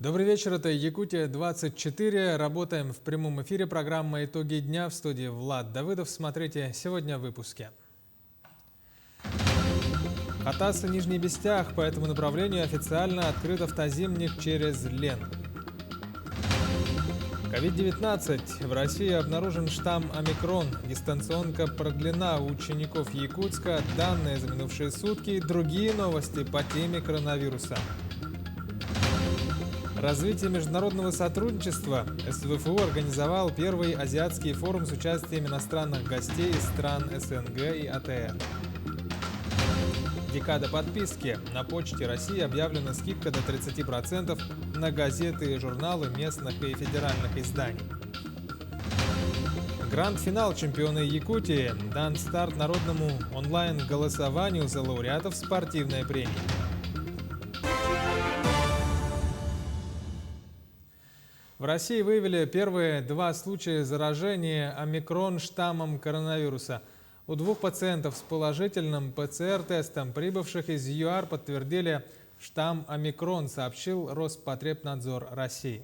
Добрый вечер, это Якутия-24. Работаем в прямом эфире. Программа «Итоги дня» в студии Влад Давыдов. Смотрите сегодня в выпуске. Хатас и Нижний Бестях по этому направлению официально открыт автозимник через Лен. COVID-19. В России обнаружен штамм омикрон. Дистанционка продлена у учеников Якутска. Данные за минувшие сутки и другие новости по теме коронавируса. Развитие международного сотрудничества. СВФУ организовал первый азиатский форум с участием иностранных гостей из стран СНГ и АТР. Декада подписки. На Почте России объявлена скидка до 30% на газеты и журналы местных и федеральных изданий. Гранд-финал чемпиона Якутии. Дан старт народному онлайн-голосованию за лауреатов спортивной премии. В России выявили первые 2 случая заражения омикрон штаммом коронавируса. У 2 пациентов с положительным ПЦР-тестом, прибывших из ЮАР, подтвердили штамм омикрон, сообщил Роспотребнадзор России.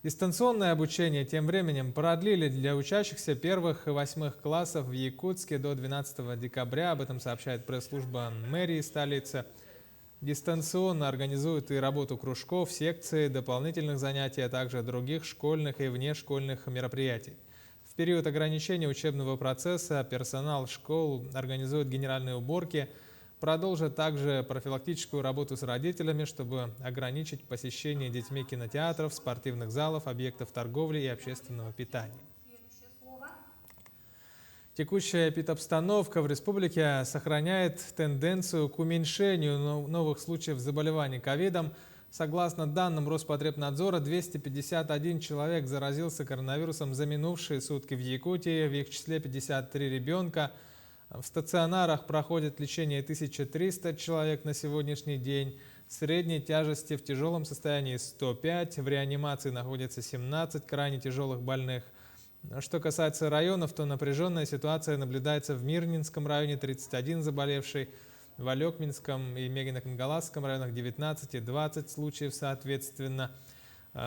Дистанционное обучение тем временем продлили для учащихся 1-х и 8-х классов в Якутске до 12 декабря. Об этом сообщает пресс-служба мэрии столицы. Дистанционно организуют и работу кружков, секций, дополнительных занятий, а также других школьных и внешкольных мероприятий. В период ограничения учебного процесса персонал школ организует генеральные уборки, продолжит также профилактическую работу с родителями, чтобы ограничить посещение детьми кинотеатров, спортивных залов, объектов торговли и общественного питания. Текущая эпидобстановка в республике сохраняет тенденцию к уменьшению новых случаев заболеваний ковидом. Согласно данным Роспотребнадзора, 251 человек заразился коронавирусом за минувшие сутки в Якутии, в их числе 53 ребенка. В стационарах проходит лечение 1300 человек на сегодняшний день. Средней тяжести в тяжелом состоянии 105, в реанимации находится 17 крайне тяжелых больных. Что касается районов, то напряженная ситуация наблюдается в Мирнинском районе 31 заболевший, в Алекминском и Мегино-Кангаласском районах 19 и 20 случаев соответственно.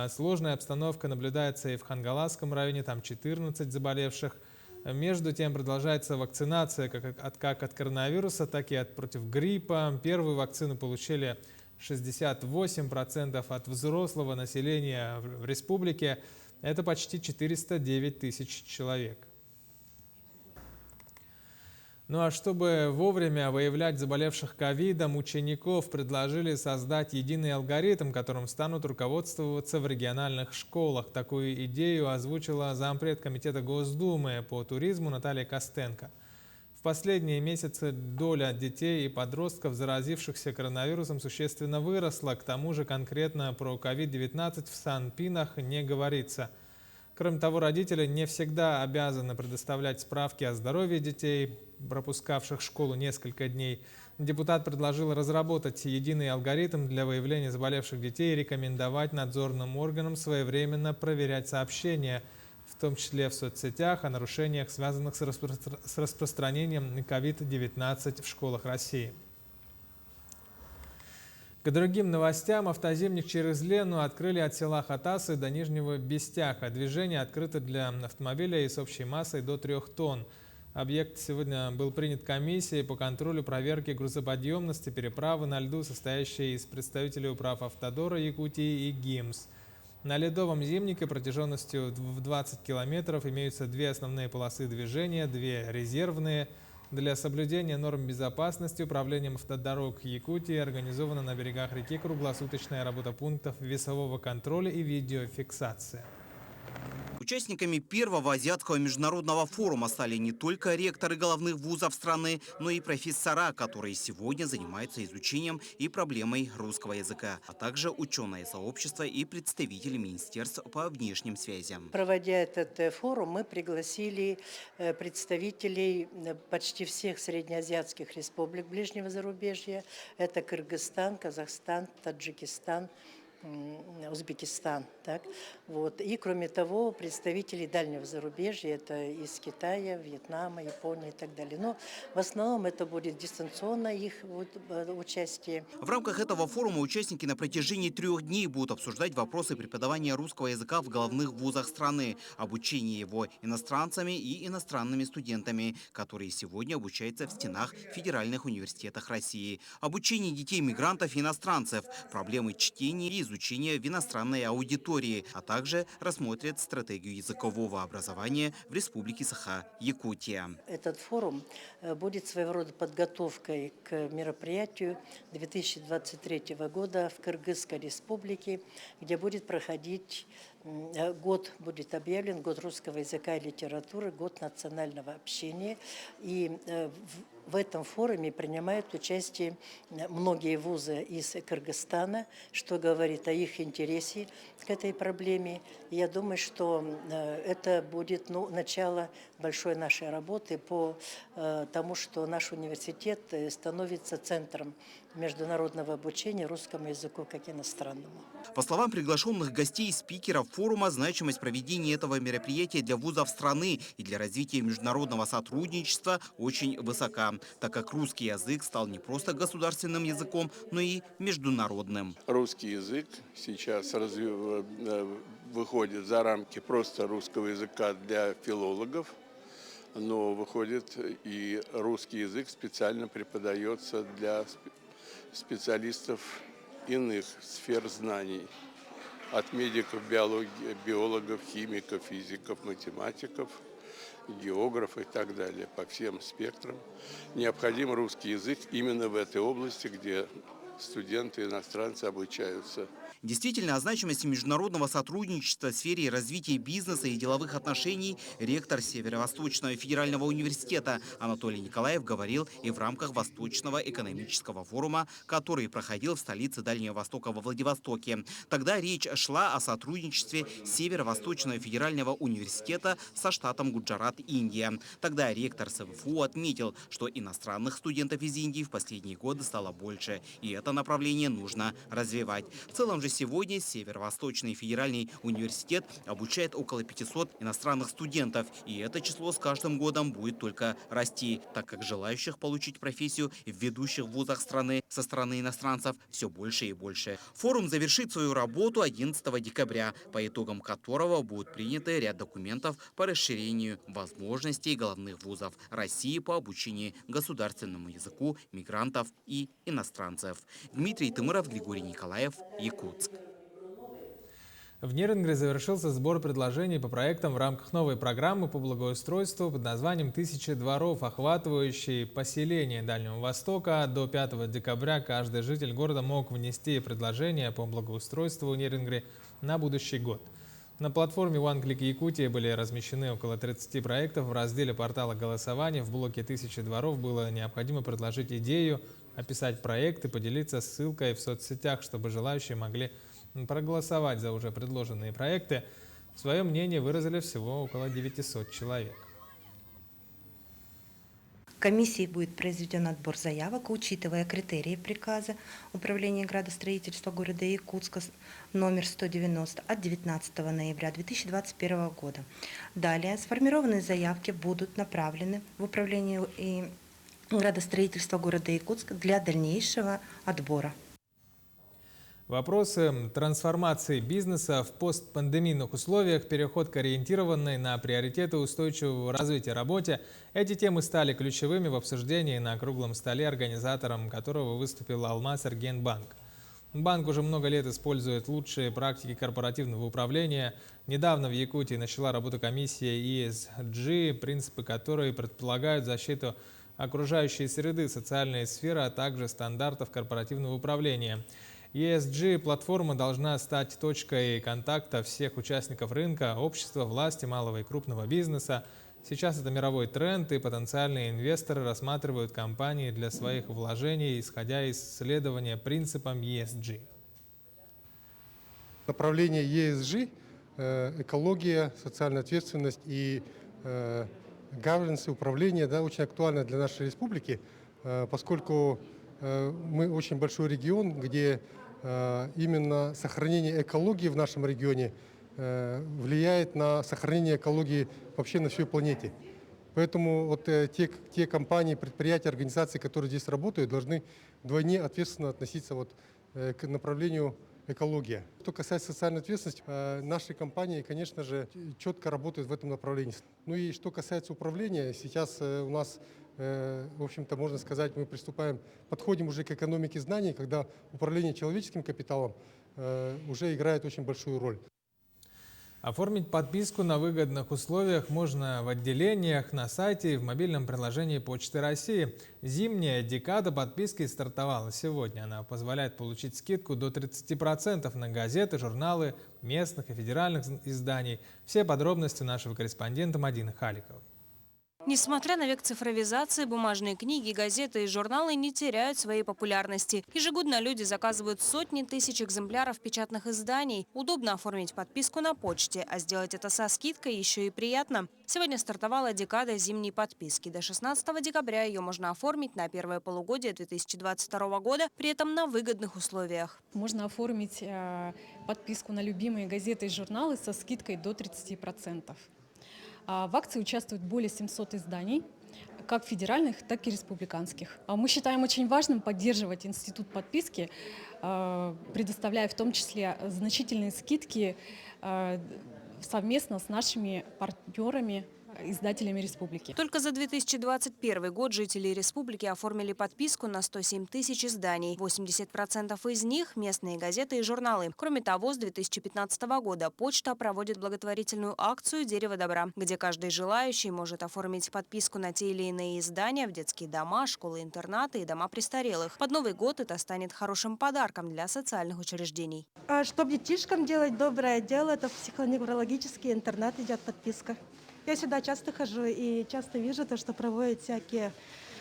Сложная обстановка наблюдается и в Хангаласском районе, там 14 заболевших. Между тем продолжается вакцинация как от коронавируса, так и против гриппа. Первую вакцину получили 68% от взрослого населения в республике. Это почти 409 тысяч человек. Ну а чтобы вовремя выявлять заболевших ковидом, учеников предложили создать единый алгоритм, которым станут руководствоваться в региональных школах. Такую идею озвучила зампред комитета Госдумы по туризму Наталья Костенко. В последние месяцы доля детей и подростков, заразившихся коронавирусом, существенно выросла. К тому же конкретно про COVID-19 в санпинах не говорится. Кроме того, родители не всегда обязаны предоставлять справки о здоровье детей, пропускавших школу несколько дней. Депутат предложил разработать единый алгоритм для выявления заболевших детей и рекомендовать надзорным органам своевременно проверять сообщения, в том числе в соцсетях, о нарушениях, связанных с распространением COVID-19 в школах России. К другим новостям. Автозимник через Лену открыли от села Хатасы до Нижнего Бестяха. Движение открыто для автомобиля с общей массой до 3 тонн. Объект сегодня был принят комиссией по контролю проверки грузоподъемности переправы на льду, состоящей из представителей управ Автодора Якутии и ГИМС. На ледовом зимнике протяженностью в 20 километров имеются 2 основные полосы движения, 2 резервные. Для соблюдения норм безопасности управлением автодорог Якутии организована на берегах реки круглосуточная работа пунктов весового контроля и видеофиксация. Участниками первого азиатского международного форума стали не только ректоры головных вузов страны, но и профессора, которые сегодня занимаются изучением и проблемой русского языка, а также ученое сообщество и представители министерств по внешним связям. Проводя этот форум, мы пригласили представителей почти всех среднеазиатских республик ближнего зарубежья. Это Кыргызстан, Казахстан, Таджикистан, Узбекистан. Так? Вот. И кроме того, представители дальнего зарубежья, это из Китая, Вьетнама, Японии и так далее. Но в основном это будет дистанционно их участие. В рамках этого форума участники на протяжении 3 дней будут обсуждать вопросы преподавания русского языка в головных вузах страны, обучение его иностранцами и иностранными студентами, которые сегодня обучаются в стенах федеральных университетов России, обучение детей-мигрантов и иностранцев, проблемы чтения и изучения в иностранной аудитории, а также рассмотрят стратегию языкового образования в Республике Саха-Якутия. Этот форум будет своего рода подготовкой к мероприятию 2023 года в Кыргызской республике, где будет проходить год, будет объявлен год русского языка и литературы, год национального общения. И в этом форуме принимают участие многие вузы из Кыргызстана, что говорит о их интересе к этой проблеме. И я думаю, что это будет начало большой нашей работы по тому, что наш университет становится центром международного обучения русскому языку как иностранному. По словам приглашенных гостей и спикеров форума, значимость проведения этого мероприятия для вузов страны и для развития международного сотрудничества очень высока, так как русский язык стал не просто государственным языком, но и международным. Русский язык сейчас выходит за рамки просто русского языка для филологов, но выходит и русский язык специально преподается для специалистов иных сфер знаний, от медиков, биологов, химиков, физиков, математиков, географов и так далее, по всем спектрам. Необходим русский язык именно в этой области, где студенты иностранцы обучаются. Действительно, о значимости международного сотрудничества в сфере развития бизнеса и деловых отношений ректор Северо-Восточного федерального университета Анатолий Николаев говорил и в рамках Восточного экономического форума, который проходил в столице Дальнего Востока во Владивостоке. Тогда речь шла о сотрудничестве Северо-Восточного федерального университета со штатом Гуджарат, Индия. Тогда ректор СВФУ отметил, что иностранных студентов из Индии в последние годы стало больше, и это направление нужно развивать. В целом же сегодня Северо-Восточный федеральный университет обучает около 500 иностранных студентов, и это число с каждым годом будет только расти, так как желающих получить профессию в ведущих вузах страны со стороны иностранцев все больше и больше. Форум завершит свою работу 11 декабря, по итогам которого будут приняты ряд документов по расширению возможностей головных вузов России по обучению государственному языку мигрантов и иностранцев. Дмитрий Тымыров, Григорий Николаев, Якутск. В Нерюнгри завершился сбор предложений по проектам в рамках новой программы по благоустройству под названием «1000 дворов», охватывающей поселения Дальнего Востока. До 5 декабря каждый житель города мог внести предложение по благоустройству Нерюнгри на будущий год. На платформе OneClick Якутия были размещены около 30 проектов. В разделе портала голосования в блоке «1000 дворов» было необходимо предложить идею, описать проект и поделиться ссылкой в соцсетях, чтобы желающие могли проголосовать за уже предложенные проекты. Свое мнение выразили всего около 900 человек. Комиссией будет произведен отбор заявок, учитывая критерии приказа Управления градостроительства города Якутска номер 190 от 19 ноября 2021 года. Далее сформированные заявки будут направлены в Управление градостроительства города Якутска для дальнейшего отбора. Вопросы трансформации бизнеса в постпандемийных условиях, переход к ориентированной на приоритеты устойчивого развития работе – эти темы стали ключевыми в обсуждении на круглом столе, организатором которого выступил Алмаз-Эргенбанк. Банк уже много лет использует лучшие практики корпоративного управления. Недавно в Якутии начала работу комиссия ESG, принципы которой предполагают защиту окружающей среды, социальной сферы, а также стандартов корпоративного управления. ESG-платформа должна стать точкой контакта всех участников рынка, общества, власти, малого и крупного бизнеса. Сейчас это мировой тренд, и потенциальные инвесторы рассматривают компании для своих вложений, исходя из следования принципам ESG. Направление ESG – экология, социальная ответственность и governance, управление, очень актуально для нашей республики, поскольку мы очень большой регион, где именно сохранение экологии в нашем регионе влияет на сохранение экологии вообще на всей планете. Поэтому вот те компании, предприятия, организации, которые здесь работают, должны вдвойне ответственно относиться вот к направлению экология. Что касается социальной ответственности, наши компании, конечно же, четко работают в этом направлении. Ну и что касается управления, сейчас у нас, в общем-то, можно сказать, мы подходим уже к экономике знаний, когда управление человеческим капиталом уже играет очень большую роль. Оформить подписку на выгодных условиях можно в отделениях, на сайте и в мобильном приложении Почты России. Зимняя декада подписки стартовала сегодня. Она позволяет получить скидку до 30% на газеты, журналы местных и федеральных изданий. Все подробности нашего корреспондента Мадины Халиковой. Несмотря на век цифровизации, бумажные книги, газеты и журналы не теряют своей популярности. Ежегодно люди заказывают сотни тысяч экземпляров печатных изданий. Удобно оформить подписку на почте, а сделать это со скидкой еще и приятно. Сегодня стартовала декада зимней подписки. До 16 декабря ее можно оформить на первое полугодие 2022 года, при этом на выгодных условиях. Можно оформить подписку на любимые газеты и журналы со скидкой до 30%. В акции участвуют более 700 изданий, как федеральных, так и республиканских. Мы считаем очень важным поддерживать институт подписки, предоставляя в том числе значительные скидки совместно с нашими партнерами, издателями республики. Только за 2021 год жители республики оформили подписку на 107 тысяч изданий. 80% из них – местные газеты и журналы. Кроме того, с 2015 года почта проводит благотворительную акцию «Дерево добра», где каждый желающий может оформить подписку на те или иные издания в детские дома, школы-интернаты и дома престарелых. Под Новый год это станет хорошим подарком для социальных учреждений. Чтобы детишкам делать доброе дело, это в психоневрологический интернат идет подписка. Я сюда часто хожу и часто вижу то, что проводят всякие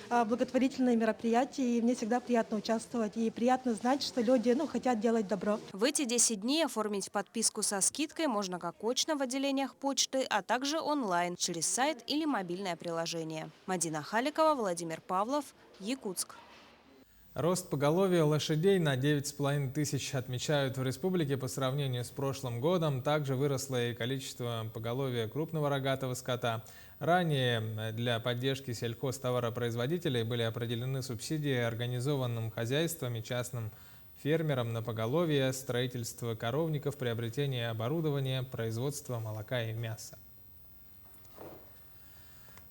благотворительные мероприятия, и мне всегда приятно участвовать, и приятно знать, что люди хотят делать добро. В эти 10 дней оформить подписку со скидкой можно как очно в отделениях почты, а также онлайн через сайт или мобильное приложение. Мадина Халикова, Владимир Павлов, Якутск. Рост поголовья лошадей на 9,5 тысяч отмечают в республике по сравнению с прошлым годом. Также выросло и количество поголовья крупного рогатого скота. Ранее для поддержки сельхозтоваропроизводителей были определены субсидии организованным хозяйствам и частным фермерам на поголовье, строительство коровников, приобретение оборудования, производство молока и мяса.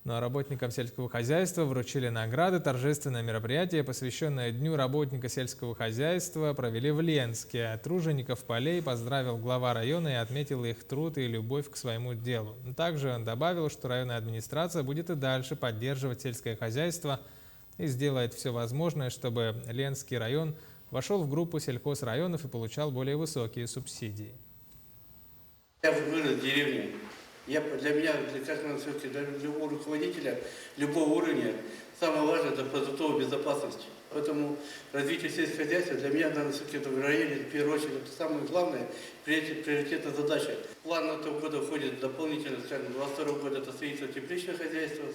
Ну а работникам сельского хозяйства вручили награды. Торжественное мероприятие, посвященное Дню работника сельского хозяйства, провели в Ленске. Тружеников полей поздравил глава района и отметил их труд и любовь к своему делу. Также он добавил, что районная администрация будет и дальше поддерживать сельское хозяйство и сделает все возможное, чтобы Ленский район вошел в группу сельхозрайонов и получал более высокие субсидии. Я вырос в деревне. Для меня, для каждого для любого руководителя, любого уровня, самое важное – это продуктовая безопасность. Поэтому развитие сельского хозяйства для меня, наверное, в районе, в первую очередь, это самая главная приоритетная задача. В план этого года входит дополнительно, скажем, 2022 года это строительство тепличного хозяйства,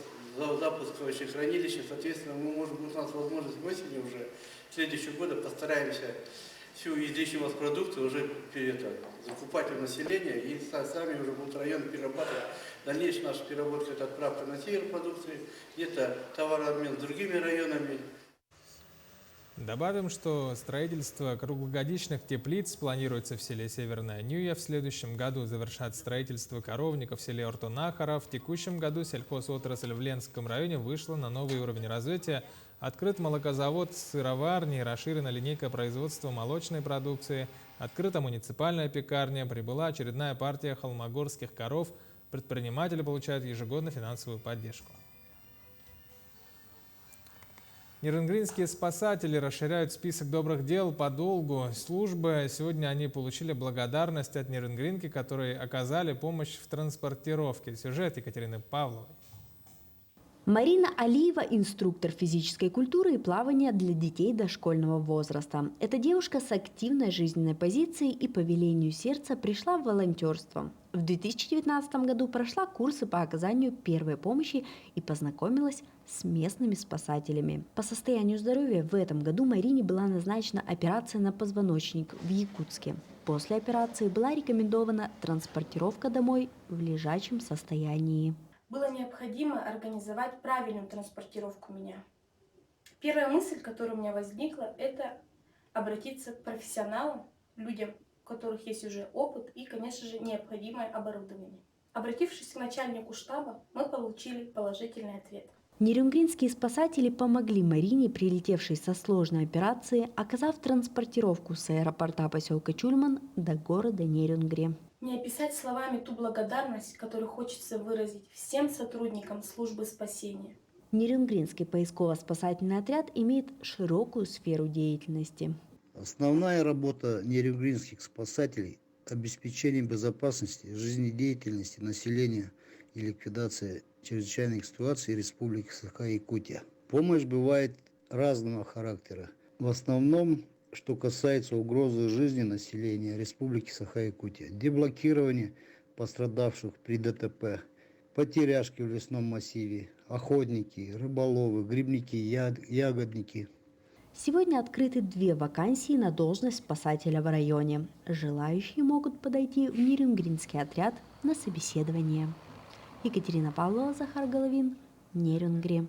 запуск овощехранилища. Соответственно, у нас возможность осенью уже следующего года постараемся всю излишнюю продукцию уже закупать у населения, и сами уже будут районы перерабатывать. Дальнейшая наша переработка – это отправка на север продукции, где-то товарообмен с другими районами. Добавим, что строительство круглогодичных теплиц планируется в селе Северная Нюя. В следующем году завершат строительство коровников в селе Ортунахара. В текущем году сельхозотрасль в Ленском районе вышла на новый уровень развития. Открыт молокозавод с сыроварней, расширена линейка производства молочной продукции, открыта муниципальная пекарня, прибыла очередная партия холмогорских коров. Предприниматели получают ежегодно финансовую поддержку. Нерынгринские спасатели расширяют список добрых дел по долгу службы. Сегодня они получили благодарность от нерынгринки, которые оказали помощь в транспортировке. Сюжет Екатерины Павловой. Марина Алиева – инструктор физической культуры и плавания для детей дошкольного возраста. Эта девушка с активной жизненной позицией и по велению сердца пришла в волонтерство. В 2019 году прошла курсы по оказанию первой помощи и познакомилась с местными спасателями. По состоянию здоровья в этом году Марине была назначена операция на позвоночник в Якутске. После операции была рекомендована транспортировка домой в лежачем состоянии. Было необходимо организовать правильную транспортировку меня. Первая мысль, которая у меня возникла, это обратиться к профессионалам, людям, у которых есть уже опыт и, конечно же, необходимое оборудование. Обратившись к начальнику штаба, мы получили положительный ответ. Нерюнгринские спасатели помогли Марине, прилетевшей со сложной операции, оказав транспортировку с аэропорта поселка Чульман до города Нерюнгри. Не описать словами ту благодарность, которую хочется выразить всем сотрудникам службы спасения. Нерюнгринский поисково-спасательный отряд имеет широкую сферу деятельности. Основная работа нерюнгринских спасателей – обеспечение безопасности, жизнедеятельности населения и ликвидация чрезвычайных ситуаций Республики Саха-Якутия. Помощь бывает разного характера. В основном, что касается угрозы жизни населения Республики Саха-Якутия, деблокирование пострадавших при ДТП, потеряшки в лесном массиве, охотники, рыболовы, грибники, ягодники. Сегодня открыты 2 вакансии на должность спасателя в районе. Желающие могут подойти в Нерюнгринский отряд на собеседование. Екатерина Павлова, Захар Головин, Нерюнгри.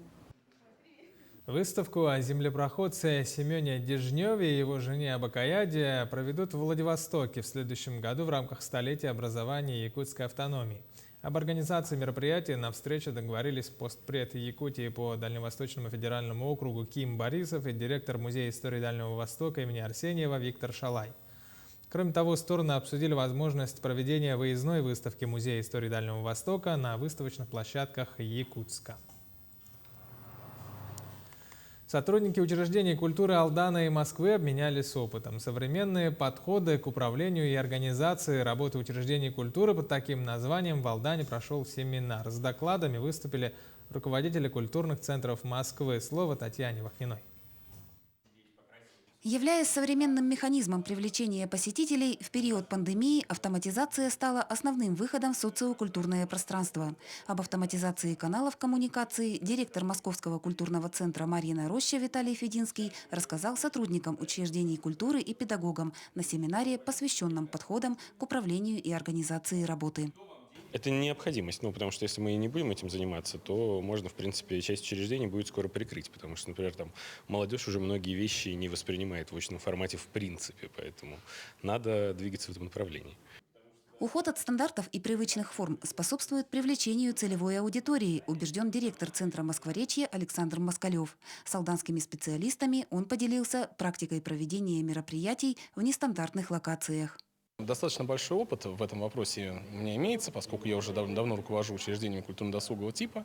Выставку о землепроходце Семене Дежневе и его жене Абакаяде проведут в Владивостоке в следующем году в рамках столетия образования якутской автономии. Об организации мероприятия на встрече договорились постпред Якутии по Дальневосточному федеральному округу Ким Борисов и директор Музея истории Дальнего Востока имени Арсеньева Виктор Шалай. Кроме того, стороны обсудили возможность проведения выездной выставки Музея истории Дальнего Востока на выставочных площадках Якутска. Сотрудники учреждений культуры Алдана и Москвы обменялись опытом. Современные подходы к управлению и организации работы учреждений культуры под таким названием в Алдане прошел семинар. С докладами выступили руководители культурных центров Москвы. Слово Татьяне Вахниной. Являясь современным механизмом привлечения посетителей, в период пандемии автоматизация стала основным выходом в социокультурное пространство. Об автоматизации каналов коммуникации директор Московского культурного центра Марьина Роща Виталий Фединский рассказал сотрудникам учреждений культуры и педагогам на семинаре, посвященном подходам к управлению и организации работы. Это необходимость, потому что если мы не будем этим заниматься, то можно, в принципе, часть учреждений будет скоро прикрыть, потому что, например, там молодежь уже многие вещи не воспринимает в очном формате в принципе, поэтому надо двигаться в этом направлении. Уход от стандартов и привычных форм способствует привлечению целевой аудитории, убежден директор Центра Москворечья Александр Москалев. С алданскими специалистами он поделился практикой проведения мероприятий в нестандартных локациях. Достаточно большой опыт в этом вопросе у меня имеется, поскольку я уже давно руковожу учреждениями культурно-досугового типа.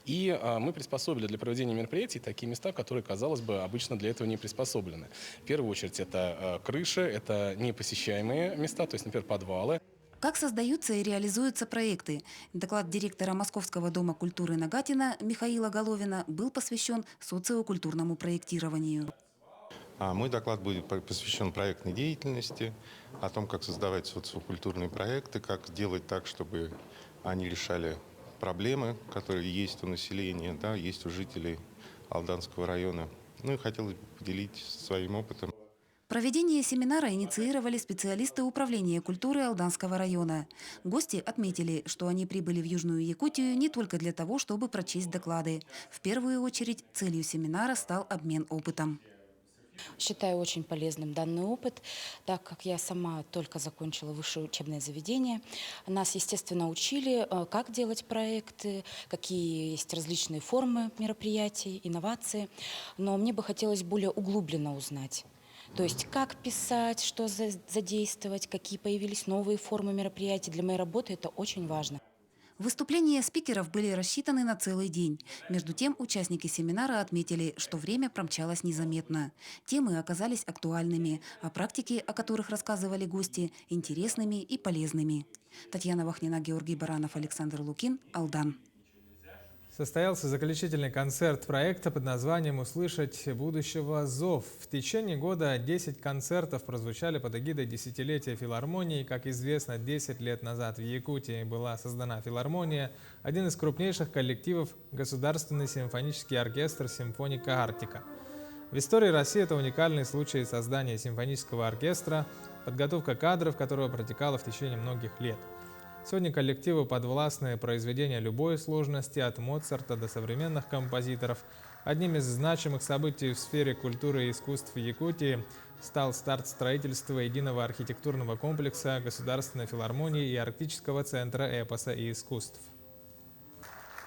И мы приспособили для проведения мероприятий такие места, которые, казалось бы, обычно для этого не приспособлены. В первую очередь это крыши, это непосещаемые места, то есть, например, подвалы. Как создаются и реализуются проекты? Доклад директора Московского дома культуры Нагатина Михаила Головина был посвящен социокультурному проектированию. Мой доклад будет посвящен проектной деятельности, о том, как создавать социокультурные проекты, как сделать так, чтобы они решали проблемы, которые есть у населения, да, есть у жителей Алданского района. И хотелось бы поделиться своим опытом. Проведение семинара инициировали специалисты управления культуры Алданского района. Гости отметили, что они прибыли в Южную Якутию не только для того, чтобы прочесть доклады. В первую очередь целью семинара стал обмен опытом. Считаю очень полезным данный опыт, так как я сама только закончила высшее учебное заведение. Нас, естественно, учили, как делать проекты, какие есть различные формы мероприятий, инновации. Но мне бы хотелось более углубленно узнать. То есть как писать, что задействовать, какие появились новые формы мероприятий. Для моей работы это очень важно. Выступления спикеров были рассчитаны на целый день. Между тем, участники семинара отметили, что время промчалось незаметно. Темы оказались актуальными, а практики, о которых рассказывали гости, интересными и полезными. Татьяна Вахнина, Георгий Баранов, Александр Лукин, Алдан. Состоялся заключительный концерт проекта под названием «Услышать будущего зов». В течение года 10 концертов прозвучали под эгидой десятилетия филармонии. Как известно, 10 лет назад в Якутии была создана филармония, один из крупнейших коллективов — Государственный симфонический оркестр «Симфоника Арктика». В истории России это уникальный случай создания симфонического оркестра, подготовка кадров которого протекала в течение многих лет. Сегодня коллективу подвластны произведения любой сложности, от Моцарта до современных композиторов. Одним из значимых событий в сфере культуры и искусств в Якутии стал старт строительства единого архитектурного комплекса Государственной филармонии и Арктического центра эпоса и искусств.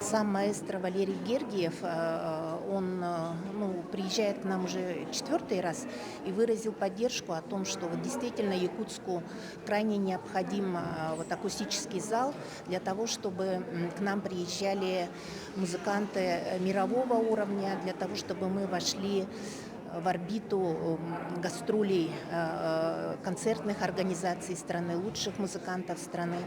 Сам маэстро Валерий Гергиев, он приезжает к нам уже 4-й раз и выразил поддержку о том, что вот действительно Якутску крайне необходим вот акустический зал для того, чтобы к нам приезжали музыканты мирового уровня, для того, чтобы мы вошли в орбиту гастролей концертных организаций страны, лучших музыкантов страны.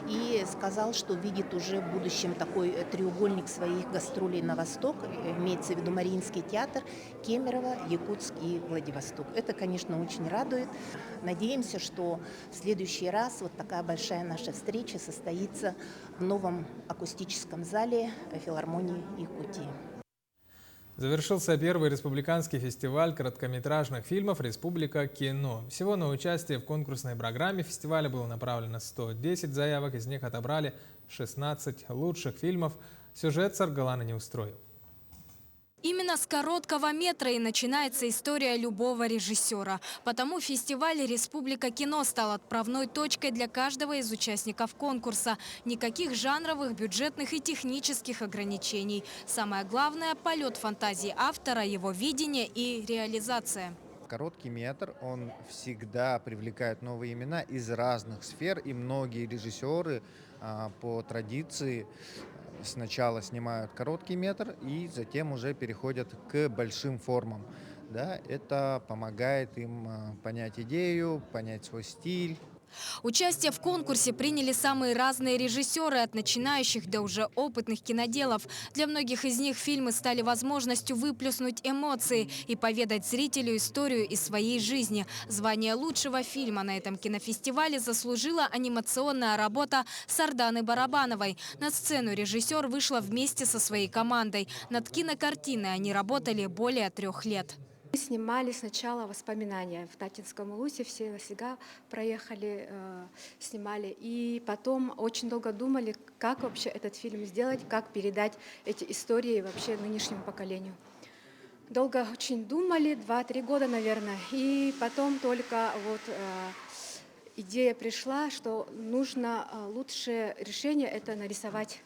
И сказал, что видит уже в будущем такой треугольник своих гастролей на восток, имеется в виду Мариинский театр, Кемерово, Якутск и Владивосток. Это, конечно, очень радует. Надеемся, что в следующий раз вот такая большая наша встреча состоится в новом акустическом зале филармонии Якутии. Завершился первый республиканский фестиваль короткометражных фильмов «Республика кино». Всего на участие в конкурсной программе фестиваля было направлено 110 заявок, из них отобрали 16 лучших фильмов. Сюжет Саргалана не устроил. Именно с короткого метра и начинается история любого режиссера. Потому фестиваль «Республика кино» стал отправной точкой для каждого из участников конкурса. Никаких жанровых, бюджетных и технических ограничений. Самое главное – полет фантазии автора, его видение и реализация. Короткий метр, он всегда привлекает новые имена из разных сфер, и многие режиссеры по традиции сначала снимают короткий метр и затем уже переходят к большим формам. Да, это помогает им понять идею, понять свой стиль. Участие в конкурсе приняли самые разные режиссеры, от начинающих до уже опытных киноделов. Для многих из них фильмы стали возможностью выплеснуть эмоции и поведать зрителю историю из своей жизни. Звание лучшего фильма на этом кинофестивале заслужила анимационная работа Сарданы Барабановой. На сцену режиссер вышла вместе со своей командой. Над кинокартиной они работали более 3 лет. Мы снимали сначала воспоминания в Татинском улусе, все сега проехали, снимали. И потом очень долго думали, как вообще этот фильм сделать, как передать эти истории вообще нынешнему поколению. Долго очень думали, 2-3 года, наверное. И потом только вот идея пришла, что нужно лучшее решение – это нарисовать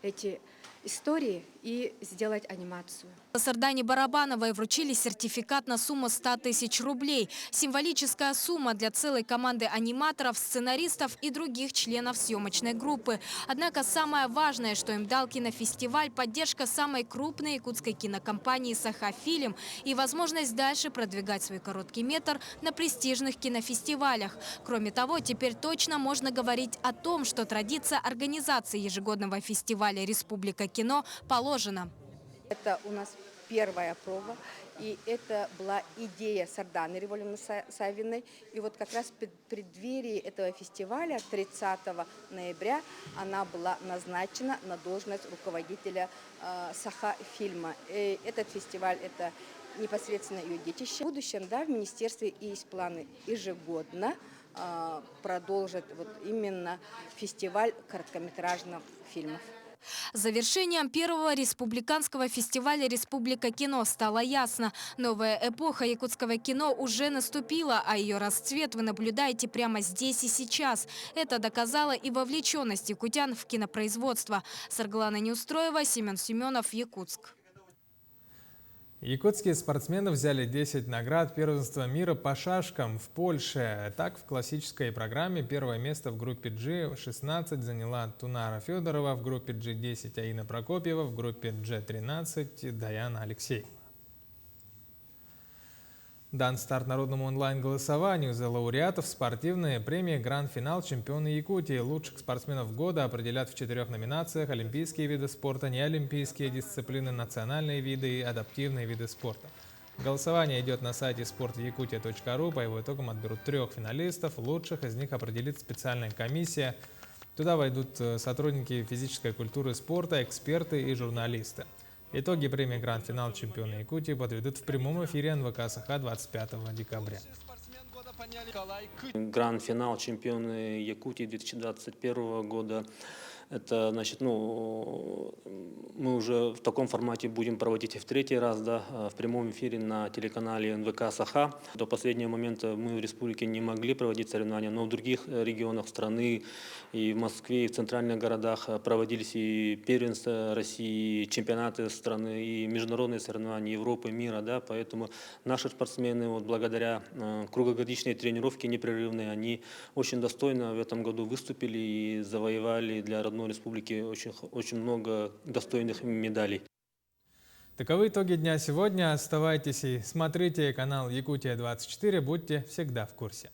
эти истории и сделать анимацию. Сардане Барабановой вручили сертификат на сумму 100 000 рублей. Символическая сумма для целой команды аниматоров, сценаристов и других членов съемочной группы. Однако самое важное, что им дал кинофестиваль – поддержка самой крупной якутской кинокомпании «Саха-Фильм» и возможность дальше продвигать свой короткий метр на престижных кинофестивалях. Кроме того, теперь точно можно говорить о том, что традиция организации ежегодного фестиваля «Республика кино» положена. Это у нас первая проба, и это была идея Сарданы Револьевны Савиной. И вот как раз в преддверии этого фестиваля 30 ноября она была назначена на должность руководителя Саха-фильма. И этот фестиваль – это непосредственно ее детище. В будущем, да, в министерстве есть планы ежегодно продолжить вот именно фестиваль короткометражных фильмов. Завершением первого республиканского фестиваля «Республика кино» стало ясно. Новая эпоха якутского кино уже наступила, а ее расцвет вы наблюдаете прямо здесь и сейчас. Это доказала и вовлеченность якутян в кинопроизводство. Саргалана Неустроева, Семен Семенов, Якутск. Якутские спортсмены взяли 10 наград первенства мира по шашкам в Польше. Так, в классической программе первое место в группе G16 заняла Тунара Федорова, в группе G10 Аина Прокопьева, в группе G13 Даяна Алексеева. Дан старт народному онлайн-голосованию за лауреатов спортивной премии «Гранд-финал чемпиона Якутии». Лучших спортсменов года определят в 4 номинациях: олимпийские виды спорта, неолимпийские дисциплины, национальные виды и адаптивные виды спорта. Голосование идет на сайте sportyakutia.ru. По его итогам отберут 3 финалистов. Лучших из них определит специальная комиссия. Туда войдут сотрудники физической культуры и спорта, эксперты и журналисты. Итоги премии «Гранд-финал чемпиона Якутии» подведут в прямом эфире НВК Саха 25 декабря. Гранд-финал чемпиона Якутии 2021 года. Это, значит, мы уже в таком формате будем проводить и в 3-й раз, да, в прямом эфире на телеканале НВК Саха. До последнего момента мы в республике не могли проводить соревнования, но в других регионах страны, и в Москве, и в центральных городах проводились и первенства России, и чемпионаты страны, и международные соревнования Европы, мира, да, поэтому наши спортсмены, вот, благодаря круглогодичной тренировке непрерывной, они очень достойно в этом году выступили и завоевали для родной республики очень много достойных медалей. Таковы итоги дня сегодня. Оставайтесь и смотрите канал Якутия 24. Будьте всегда в курсе.